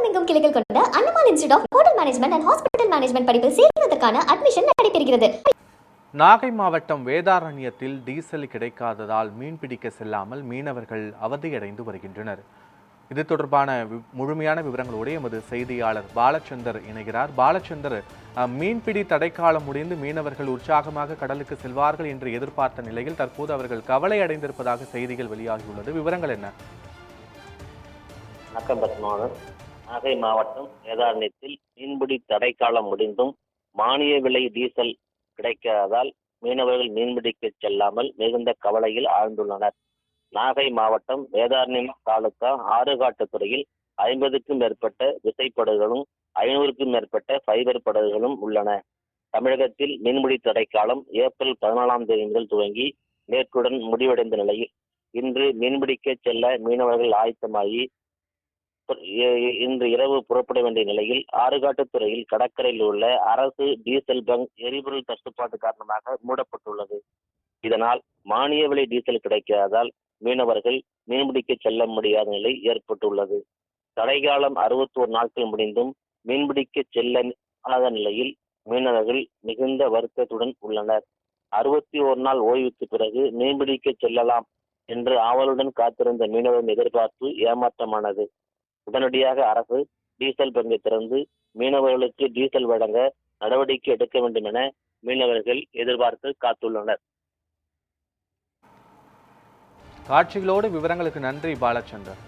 தமிழகமெங்கும் கிளைகள் கொண்ட Annamalai institute of hotel management and hospital management படிப்பில் சேர்வதற்கான அட்மிஷன் நடைபெறுகிறது. நாகை மாவட்டம் வேதாரண்யத்தில் டீசல் கிடைக்காததால் மீன்பிடிக்க செல்லாமல் மீனவர்கள் அவதியடைந்து வருகின்றனர். இது தொடர்பான முழுமையான விவரங்களோடு எமது செய்தியாளர் பாலச்சந்தர் இணைகிறார். பாலச்சந்தர், மீன்பிடி தடைக்காலம் முடிந்து மீனவர்கள் உற்சாகமாக கடலுக்கு செல்வார்கள் என்று எதிர்பார்த்த நிலையில் தற்போது அவர்கள் கவலை அடைந்திருப்பதாக செய்திகள் வெளியாகியுள்ளது. விவரங்கள் என்ன? வணக்கம் பத்மநாதன். நாகை மாவட்டம் வேதாரண்யத்தில் மீன்பிடி தடைக்காலம் முடிந்தும் மானிய விலை டீசல் கிடைக்காததால் மீனவர்கள் மீன்பிடிக்க செல்லாமல் மிகுந்த கவலையில் ஆழ்ந்துள்ளனர். நாகை மாவட்டம் வேதாரண்யம் தாலுகா ஆறுகாட்டுத்துறையில் 50க்கும் மேற்பட்ட விசைப்படகுகளும் 500க்கும் மேற்பட்ட ஃபைபர் படகுகளும் உள்ளன. தமிழகத்தில் மீன்பிடி தடைக்காலம் ஏப்ரல் 14ஆம் தேதி முதல் துவங்கி நேற்றுடன் முடிவடைந்த நிலையில் இன்று மீன்பிடிக்க செல்ல மீனவர்கள் ஆயத்தமாகி இன்று இரவு புறப்பட வேண்டிய நிலையில் ஆறுகாட்டுத்துறையில் கடற்கரையில் உள்ள அரசு டீசல் பங்க் எரிபொருள் தட்டுப்பாடு காரணமாக மூடப்பட்டுள்ளது. இதனால் மானிய விலை டீசல் கிடைக்காததால் மீனவர்கள் மீன்பிடிக்க செல்ல முடியாத நிலை ஏற்பட்டுள்ளது. தடைக்காலம் 61 நாட்கள் முடிந்தும் மீன்பிடிக்க செல்லாத நிலையில் மீனவர்கள் மிகுந்த வருத்தத்துடன் உள்ளனர். 61 நாள் ஓய்வுக்கு பிறகு மீன்பிடிக்க செல்லலாம் என்று ஆவலுடன் காத்திருந்த மீனவரின் எதிர்பார்ப்பு ஏமாற்றமானது. உடனடியாக அரசு டீசல் பங்கை திறந்து மீனவர்களுக்கு டீசல் வழங்க நடவடிக்கை எடுக்க வேண்டும் என மீனவர்கள் எதிர்பார்த்து காத்துள்ளனர். காட்சிகளோடு விவரங்களுக்கு நன்றி பாலச்சந்தர்.